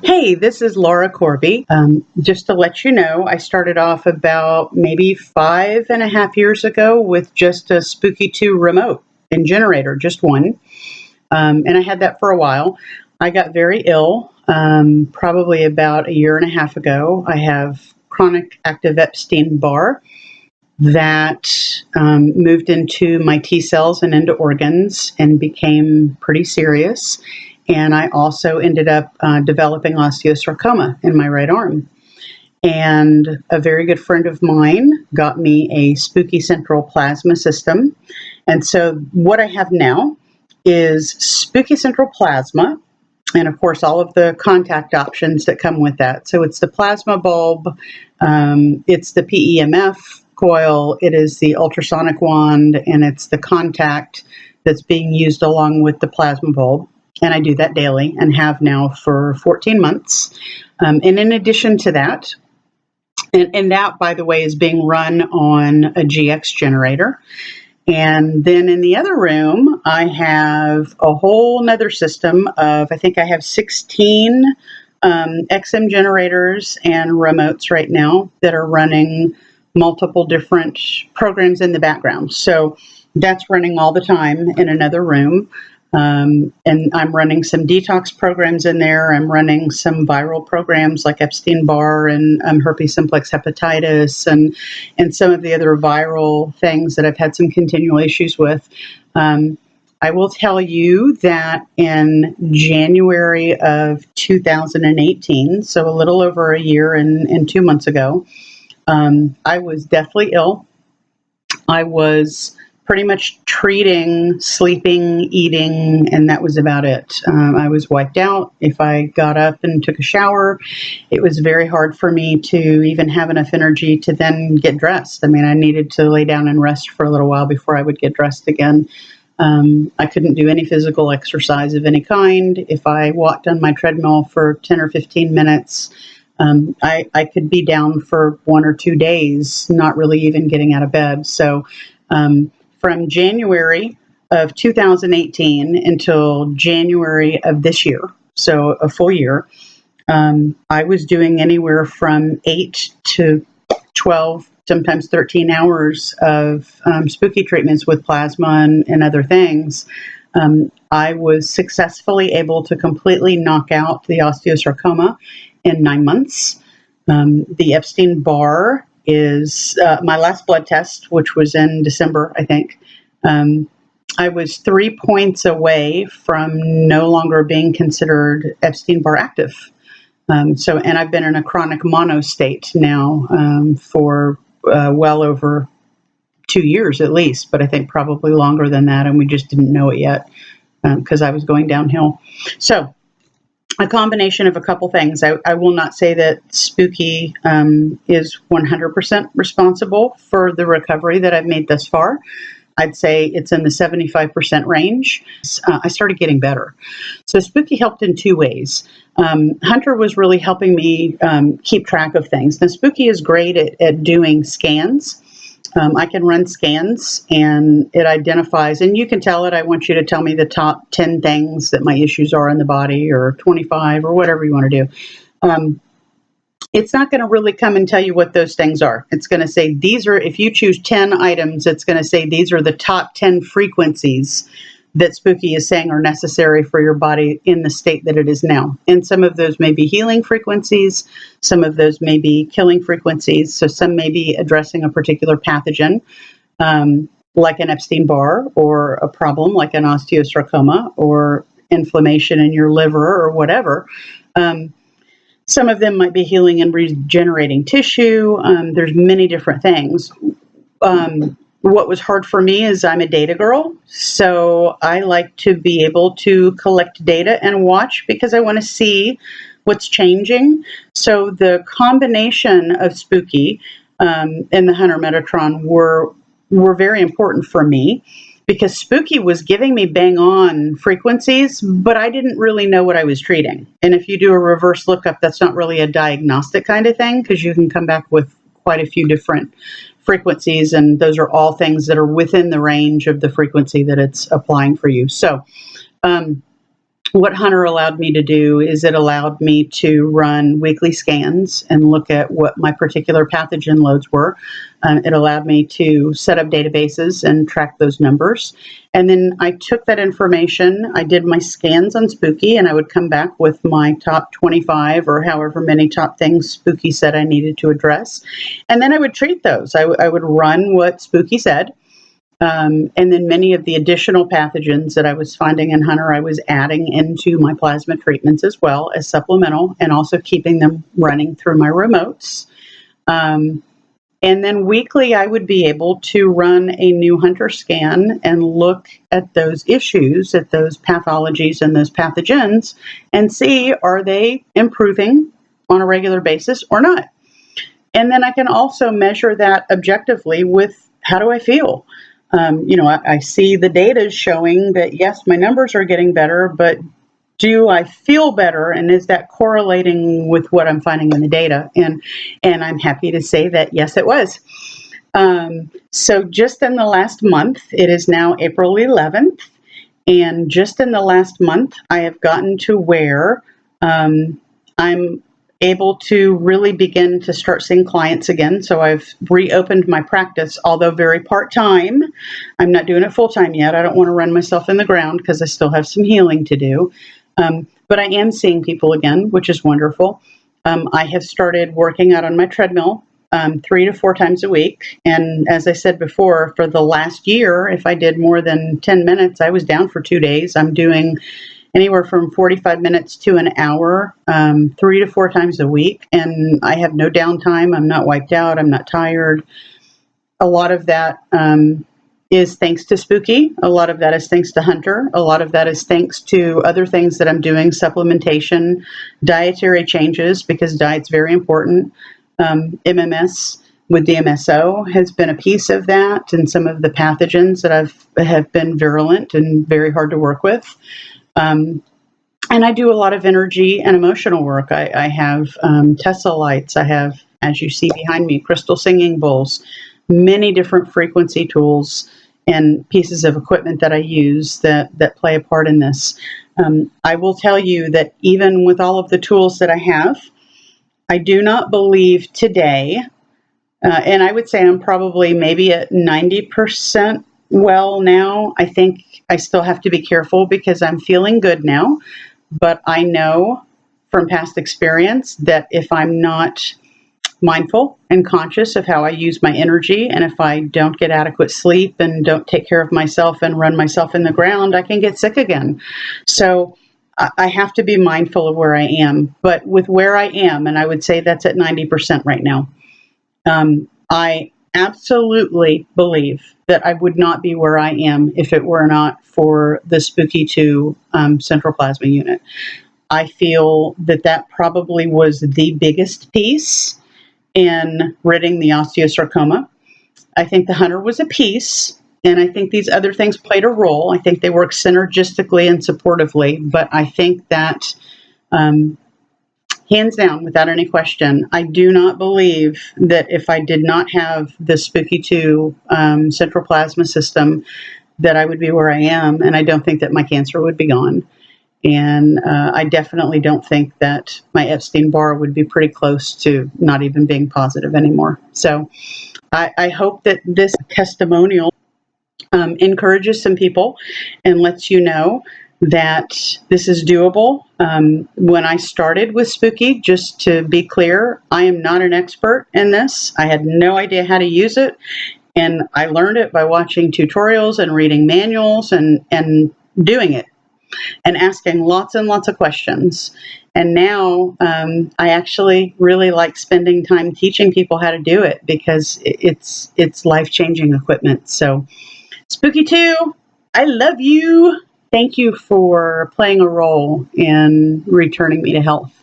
Hey, this is Laura Corby. Just to let you know, I started off about maybe 5.5 years ago with just a Spooky2 remote and generator, just one. And I had that for a while. I got very ill probably about a year and a half ago. I have chronic active Epstein-Barr that moved into my T cells and into organs and became pretty serious. And I also ended up developing osteosarcoma in my right arm. And a very good friend of mine got me a Spooky2 Plasma system. And so what I have now is Spooky2 Plasma, and of course all of the contact options that come with that. So it's the plasma bulb, it's the PEMF coil, it is the ultrasonic wand, and it's the contact that's being used along with the plasma bulb. And I do that daily and have now for 14 months. And in addition to that, and that, by the way, is being run on a GX generator. And then in the other room, I have a whole nother system of, I think I have 16 XM generators and remotes right now that are running multiple different programs in the background. So that's running all the time in another room. And I'm running some detox programs in there. I'm running some viral programs like Epstein-Barr and herpes simplex hepatitis and some of the other viral things that I've had some continual issues with. I will tell you that in January of 2018, so a little over a year and 2 months ago, I was deathly ill. I was pretty much treating, sleeping, eating, and that was about it. I was wiped out. If I got up and took a shower, it was very hard for me to even have enough energy to then get dressed. I mean, I needed to lay down and rest for a little while before I would get dressed again. I couldn't do any physical exercise of any kind. If I walked on my treadmill for 10 or 15 minutes, I could be down for 1 or 2 days, not really even getting out of bed. So, from January of 2018 until January of this year, so a full year, I was doing anywhere from 8 to 12, sometimes 13 hours of spooky treatments with plasma and other things. I was successfully able to completely knock out the osteosarcoma in 9 months. The Epstein-Barr is my last blood test, which was in December, I think. I was 3 points away from no longer being considered Epstein-Barr active. And I've been in a chronic mono state now for well over 2 years at least, but I think probably longer than that, and we just didn't know it yet because I was going downhill. So a combination of a couple things. I will not say that Spooky is 100% responsible for the recovery that I've made thus far. I'd say it's in the 75% range. I started getting better. So Spooky helped in 2 ways. Hunter was really helping me keep track of things. Now, Spooky is great at doing scans. I can run scans and it identifies, and you can tell it, I want you to tell me the top 10 things that my issues are in the body, or 25, or whatever you want to do. It's not going to really come and tell you what those things are. It's going to say these are, if you choose 10 items, it's going to say these are the top 10 frequencies that Spooky is saying are necessary for your body in the state that it is now. And some of those may be healing frequencies. Some of those may be killing frequencies. So some may be addressing a particular pathogen, like an Epstein-Barr, or a problem like an osteosarcoma, or inflammation in your liver, or whatever. Some of them might be healing and regenerating tissue. There's many different things. What was hard for me is I'm a data girl, so I like to be able to collect data and watch because I want to see what's changing. So the combination of Spooky and the Hunter Metatron were very important for me because Spooky was giving me bang on frequencies, but I didn't really know what I was treating. And if you do a reverse lookup, that's not really a diagnostic kind of thing because you can come back with quite a few different frequencies, and those are all things that are within the range of the frequency that it's applying for you. So what Hunter allowed me to do is it allowed me to run weekly scans and look at what my particular pathogen loads were. It allowed me to set up databases and track those numbers. And then I took that information, I did my scans on Spooky, and I would come back with my top 25 or however many top things Spooky said I needed to address. And then I would treat those. I would run what Spooky said. And then many of the additional pathogens that I was finding in Hunter, I was adding into my plasma treatments as well as supplemental, and also keeping them running through my remotes. And then weekly, I would be able to run a new Hunter scan and look at those issues, at those pathologies and those pathogens, and see, are they improving on a regular basis or not? And then I can also measure that objectively with, how do I feel? I see the data showing that, yes, my numbers are getting better, but do I feel better? And is that correlating with what I'm finding in the data? And I'm happy to say that, yes, it was. So just in the last month, it is now April 11th. And just in the last month, I have gotten to where I'm able to really begin to start seeing clients again. So I've reopened my practice, although very part-time. I'm not doing it full-time yet. I don't want to run myself in the ground because I still have some healing to do. But I am seeing people again, which is wonderful. I have started working out on my treadmill 3 to 4 times a week. And as I said before, for the last year, if I did more than 10 minutes, I was down for 2 days. I'm doing anywhere from 45 minutes to an hour, 3 to 4 times a week. And I have no downtime. I'm not wiped out. I'm not tired. A lot of that is thanks to Spooky. A lot of that is thanks to Hunter. A lot of that is thanks to other things that I'm doing, supplementation, dietary changes, because diet's very important. MMS with DMSO has been a piece of that, and some of the pathogens that have been virulent and very hard to work with. And I do a lot of energy and emotional work. I have Tesla lights. I have, as you see behind me, crystal singing bowls, many different frequency tools and pieces of equipment that I use that play a part in this. I will tell you that even with all of the tools that I have, I do not believe today, and I would say I'm probably maybe at 90% well now. I think I still have to be careful because I'm feeling good now, but I know from past experience that if I'm not mindful and conscious of how I use my energy, and if I don't get adequate sleep and don't take care of myself and run myself in the ground, I can get sick again. So I have to be mindful of where I am. But with where I am, and I would say that's at 90% right now, I absolutely believe that I would not be where I am if it were not for the Spooky2 central plasma unit. I feel that probably was the biggest piece in ridding the osteosarcoma. I think the Hunter was a piece, and I think these other things played a role. I think they work synergistically and supportively, but I think that hands down, without any question, I do not believe that if I did not have the Spooky2 central plasma system, that I would be where I am, and I don't think that my cancer would be gone. And I definitely don't think that my Epstein-Barr would be pretty close to not even being positive anymore. So I hope that this testimonial encourages some people and lets you know that this is doable. When I started with Spooky, just to be clear, I am not an expert in this. I had no idea how to use it. And I learned it by watching tutorials and reading manuals and doing it and asking lots and lots of questions. And now I actually really like spending time teaching people how to do it because it's life-changing equipment. So Spooky2, I love you. Thank you for playing a role in returning me to health.